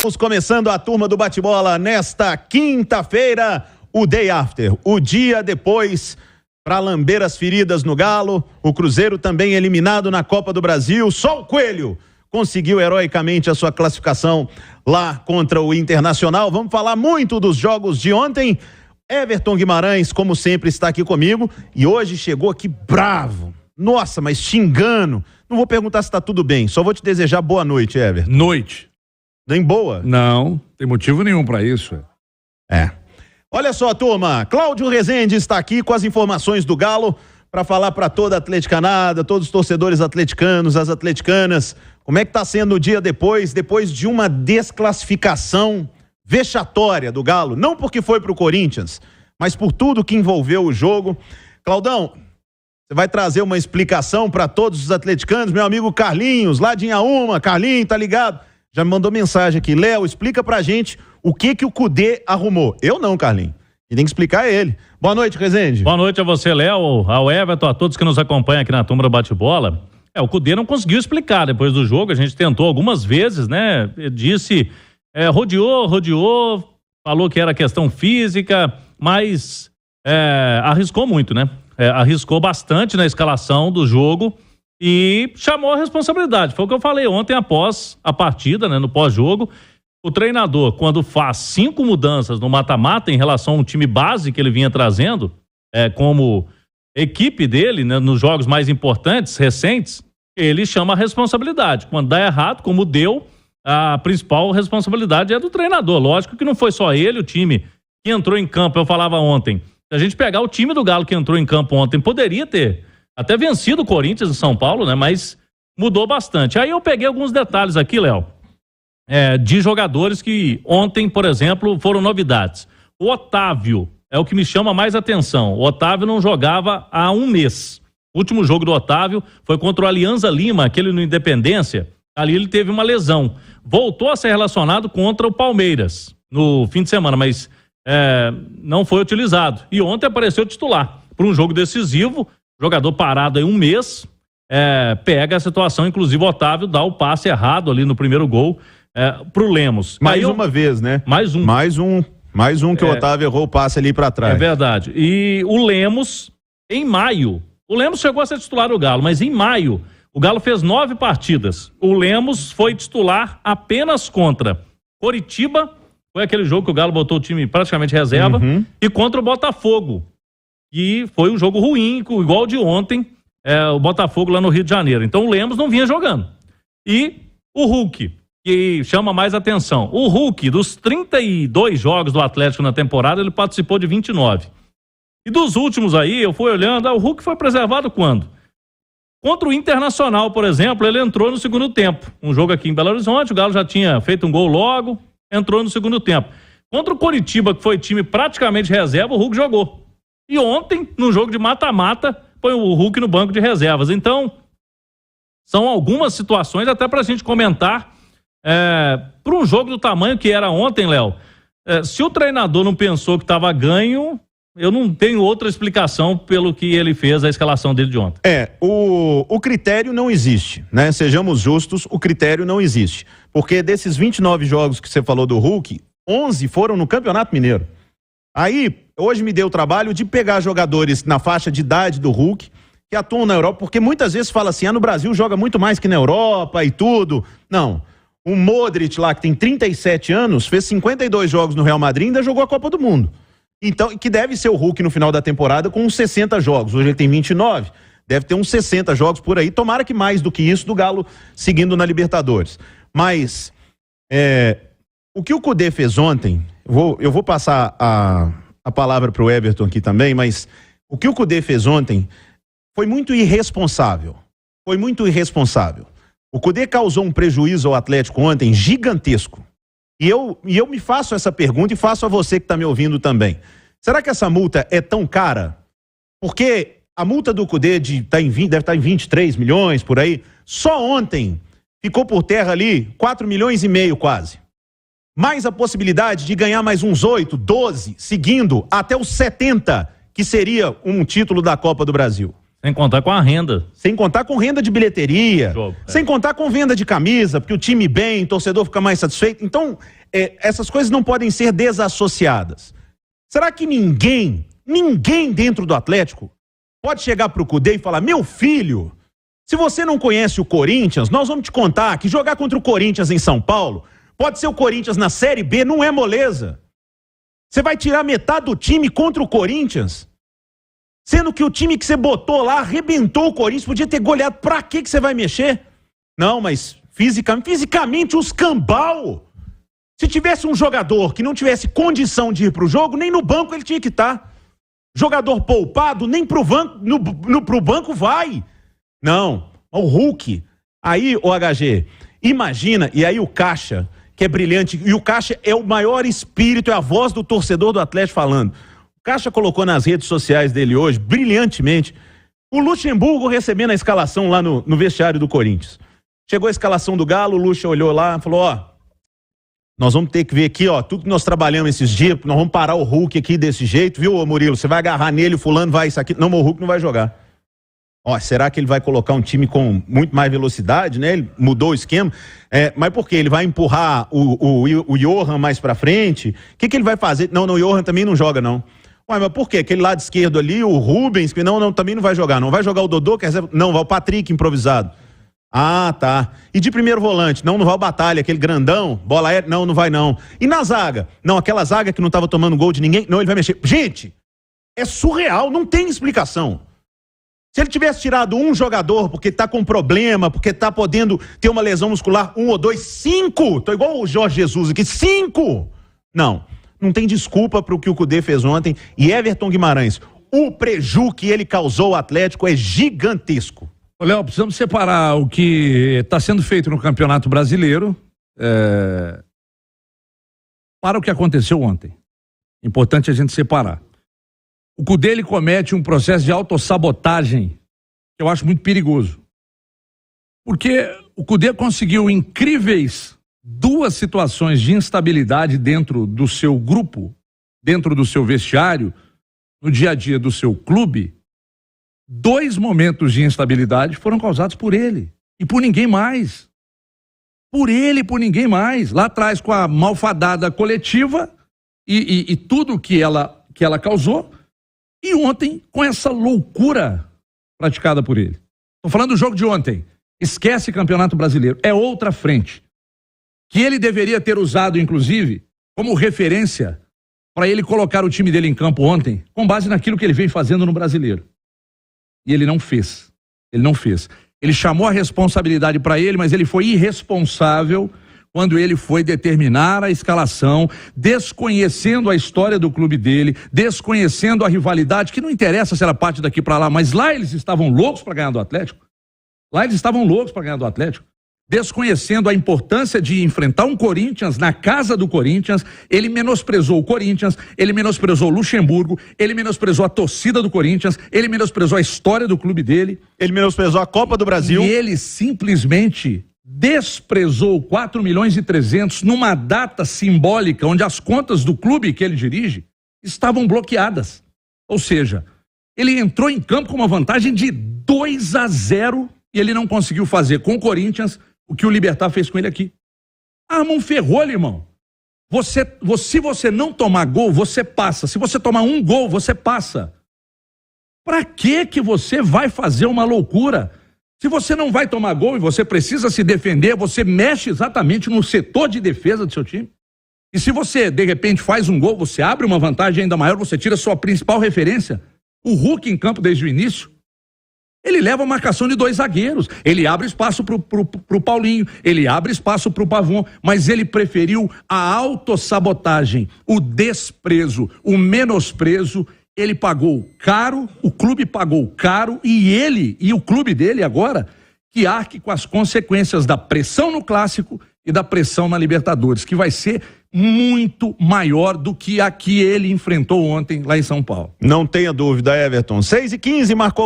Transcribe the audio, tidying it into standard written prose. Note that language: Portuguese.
Estamos começando a turma do bate-bola nesta quinta-feira, o day after, o dia depois, para lamber as feridas no Galo. O Cruzeiro também eliminado na Copa do Brasil. Só o Coelho conseguiu heroicamente a sua classificação lá contra o Internacional. Vamos falar muito dos jogos de ontem. Everton Guimarães, como sempre, está aqui comigo e hoje chegou aqui bravo. Nossa, mas xingando. Não vou perguntar se está tudo bem, só vou te desejar boa noite, Everton. Noite. Nem boa? Não, tem motivo nenhum para isso. Olha só, turma, Cláudio Rezende está aqui com as informações do Galo para falar para toda a atleticana, todos os torcedores atleticanos, as atleticanas, como é que está sendo o dia depois de uma desclassificação vexatória do Galo, não porque foi pro Corinthians, mas por tudo que envolveu o jogo. Claudão, você vai trazer uma explicação para todos os atleticanos, meu amigo Carlinhos, lá de Inhaúma. Carlinhos, tá ligado? Já me mandou mensagem aqui. Léo, explica pra gente o que o Cudê arrumou. Eu não, Carlinhos. E tem que explicar ele. Boa noite, Rezende. Boa noite a você, Léo, ao Everton, a todos que nos acompanham aqui na turma do bate-bola. O Cudê não conseguiu explicar depois do jogo, a gente tentou algumas vezes, né? Disse, rodeou, falou que era questão física, mas arriscou muito, né? Arriscou bastante na escalação do jogo e chamou a responsabilidade. Foi o que eu falei ontem após a partida, né? No pós-jogo. O treinador, quando faz 5 mudanças no mata-mata em relação ao time base que ele vinha trazendo, como equipe dele, né, nos jogos mais importantes, recentes, ele chama a responsabilidade. Quando dá errado, como deu, a principal responsabilidade é do treinador. Lógico que não foi só ele, o time que entrou em campo, eu falava ontem, se a gente pegar o time do Galo que entrou em campo ontem, poderia ter até vencido o Corinthians em São Paulo, né, mas mudou bastante. Aí eu peguei alguns detalhes aqui, Léo, de jogadores que ontem, por exemplo, foram novidades. O Otávio é o que me chama mais atenção. O Otávio não jogava há um mês. O último jogo do Otávio foi contra o Alianza Lima, aquele no Independência. Ali ele teve uma lesão. Voltou a ser relacionado contra o Palmeiras no fim de semana, mas não foi utilizado. E ontem apareceu titular para um jogo decisivo. Jogador parado aí um mês, pega a situação, inclusive o Otávio dá o passe errado ali no primeiro gol pro Lemos. Uma vez, né? Mais um que o Otávio errou o passe ali pra trás. É verdade. E o Lemos, em maio, o Lemos chegou a ser titular do Galo, mas em maio, o Galo fez 9 partidas. O Lemos foi titular apenas contra Coritiba, foi aquele jogo que o Galo botou o time praticamente reserva, e contra o Botafogo. E foi um jogo ruim, igual o de ontem, o Botafogo lá no Rio de Janeiro. Então o Lemos não vinha jogando. E o Hulk, que chama mais atenção. O Hulk, dos 32 jogos do Atlético na temporada, ele participou de 29. E dos últimos aí, eu fui olhando, o Hulk foi preservado quando? Contra o Internacional, por exemplo, ele entrou no segundo tempo. Um jogo aqui em Belo Horizonte, o Galo já tinha feito um gol logo, entrou no segundo tempo. Contra o Coritiba, que foi time praticamente reserva, o Hulk jogou. E ontem, no jogo de mata-mata, põe o Hulk no banco de reservas. Então, são algumas situações até pra gente comentar. Para um jogo do tamanho que era ontem, Léo, se o treinador não pensou que estava ganho, eu não tenho outra explicação pelo que ele fez a escalação dele de ontem. O critério não existe, né? Sejamos justos, o critério não existe. Porque desses 29 jogos que você falou do Hulk, 11 foram no Campeonato Mineiro. Aí, hoje me deu o trabalho de pegar jogadores na faixa de idade do Hulk, que atuam na Europa, porque muitas vezes fala assim, no Brasil joga muito mais que na Europa e tudo. Não. O Modric lá, que tem 37 anos, fez 52 jogos no Real Madrid e ainda jogou a Copa do Mundo. Então, que deve ser o Hulk no final da temporada com uns 60 jogos. Hoje ele tem 29, deve ter uns 60 jogos por aí. Tomara que mais do que isso do Galo seguindo na Libertadores. Mas, o que o Cudê fez ontem, eu vou passar a palavra pro Everton aqui também, mas o que o Cudê fez ontem foi muito irresponsável. Foi muito irresponsável. O Cudê causou um prejuízo ao Atlético ontem gigantesco. E eu me faço essa pergunta e faço a você que está me ouvindo também. Será que essa multa é tão cara? Porque a multa do Cudê deve estar em 23 milhões, por aí. Só ontem ficou por terra ali 4 milhões e meio quase. Mais a possibilidade de ganhar mais uns 8, 12, seguindo até os 70, que seria um título da Copa do Brasil. Sem contar com a renda. Sem contar com renda de bilheteria, sem contar com venda de camisa, porque o time bem, o torcedor fica mais satisfeito. Então, essas coisas não podem ser desassociadas. Será que ninguém dentro do Atlético pode chegar pro Cudê e falar: meu filho, se você não conhece o Corinthians, nós vamos te contar que jogar contra o Corinthians em São Paulo pode ser o Corinthians na Série B, não é moleza. Você vai tirar metade do time contra o Corinthians? Sendo que o time que você botou lá arrebentou o Corinthians, podia ter goleado. Pra que você vai mexer? Não, mas fisicamente os cambal. Se tivesse um jogador que não tivesse condição de ir pro jogo, nem no banco ele tinha que estar. Jogador poupado, nem pro banco vai. Não, o Hulk. Aí, o HG, imagina, e aí o Caixa, que é brilhante, e o Caixa é o maior espírito, é a voz do torcedor do Atlético falando. O Caixa colocou nas redes sociais dele hoje, brilhantemente, o Luxemburgo recebendo a escalação lá no vestiário do Corinthians. Chegou a escalação do Galo, o Luxa olhou lá e falou: ó, nós vamos ter que ver aqui, ó, tudo que nós trabalhamos esses dias, nós vamos parar o Hulk aqui desse jeito, viu, Murilo? Você vai agarrar nele, o fulano vai isso aqui. Não, o Hulk não vai jogar. Ó, será que ele vai colocar um time com muito mais velocidade, né? Ele mudou o esquema. Mas por quê? Ele vai empurrar o Johan mais pra frente? O que ele vai fazer? Não, o Johan também não joga, não. Ué, mas por quê? Aquele lado esquerdo ali, o Rubens, não, também não vai jogar, não. Vai jogar o Dodô, quer dizer, não, vai o Patrick improvisado. Ah, tá. E de primeiro volante? Não vai o Batalha, aquele grandão, bola aérea? Não vai não. E na zaga? Não, aquela zaga que não tava tomando gol de ninguém? Não, ele vai mexer. Gente, é surreal, não tem explicação. Se ele tivesse tirado um jogador porque tá com problema, porque tá podendo ter uma lesão muscular, 1 ou 2, 5. Tô igual o Jorge Jesus aqui, 5. Não tem desculpa pro que o Cudê fez ontem. E Everton Guimarães, o prejuízo que ele causou ao Atlético é gigantesco. Léo, precisamos separar o que está sendo feito no Campeonato Brasileiro para o que aconteceu ontem. Importante a gente separar. O Cudê, ele comete um processo de autossabotagem que eu acho muito perigoso. Porque o Cudê conseguiu incríveis 2 situações de instabilidade dentro do seu grupo, dentro do seu vestiário, no dia a dia do seu clube. 2 momentos de instabilidade foram causados por ele e por ninguém mais. Por ele e por ninguém mais. Lá atrás, com a malfadada coletiva e tudo que ela causou. E ontem, com essa loucura praticada por ele. Estou falando do jogo de ontem. Esquece Campeonato Brasileiro. É outra frente. Que ele deveria ter usado, inclusive, como referência para ele colocar o time dele em campo ontem, com base naquilo que ele vem fazendo no Brasileiro. E ele não fez. Ele chamou a responsabilidade para ele, mas ele foi irresponsável quando ele foi determinar a escalação, desconhecendo a história do clube dele, desconhecendo a rivalidade, que não interessa se era parte daqui para lá, mas lá eles estavam loucos para ganhar do Atlético. Desconhecendo a importância de enfrentar um Corinthians na casa do Corinthians. Ele menosprezou o Corinthians, ele menosprezou o Luxemburgo, ele menosprezou a torcida do Corinthians, ele menosprezou a história do clube dele. Ele menosprezou a Copa do Brasil. E ele simplesmente desprezou 4.300.000 numa data simbólica onde as contas do clube que ele dirige estavam bloqueadas. Ou seja, ele entrou em campo com uma vantagem de 2-0 e ele não conseguiu fazer com o Corinthians o que o Libertad fez com ele aqui. A mão ferrou, irmão. Se você não tomar gol, você passa. Se você tomar um gol, você passa. Pra que você vai fazer uma loucura? Se você não vai tomar gol e você precisa se defender, você mexe exatamente no setor de defesa do seu time. E se você, de repente, faz um gol, você abre uma vantagem ainda maior, você tira a sua principal referência. O Hulk em campo desde o início. Ele leva a marcação de 2 zagueiros. Ele abre espaço pro Paulinho, ele abre espaço pro Pavon, mas ele preferiu a autossabotagem, o desprezo, o menosprezo. Ele pagou caro, o clube pagou caro e ele e o clube dele agora que arque com as consequências da pressão no Clássico e da pressão na Libertadores, que vai ser muito maior do que a que ele enfrentou ontem lá em São Paulo. Não tenha dúvida, Everton. 6h15 marcou